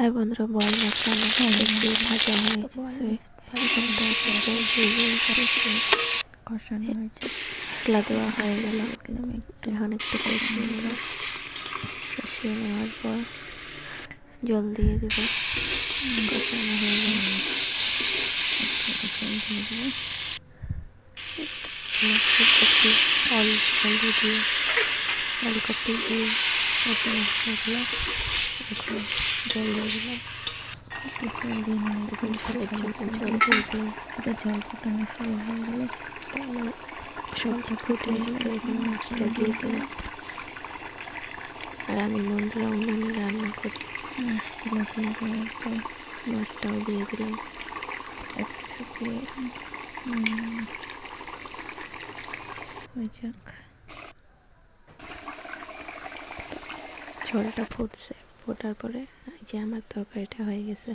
High বন্ধুরা, boil মাছ রান্না করতেছি। ভাজা হয়ে গেছে, কষানো হয়েছে, মশলা দেওয়া হয়ে গেল। এখন একটু কষিয়ে নেওয়ার পর জল দিয়ে দেব। কষানো হয়ে গেল, অল্প দিয়ে অল্পটি দিয়ে মশলাগুলো এখন জল দিয়ে দিলাম। জল দিয়ে নেড়ে এখন জল ফুটবে, জল ফোটানো শুরু হয়ে গেলে তাহলে সবজি ফুটে এসে এখন মাছটা দিয়ে দিলাম। আর আমি মন্দিরা উনুনে রান্না করি। মাছগুলো দিয়ে দেওয়ার পর মাছটাও দিয়ে দিলাম। একটু শুকিয়ে হয়ে যাক। ঝোলটা ফুটছে, ফোটার পরে যে আমার তরকারিটা হয়ে গেছে।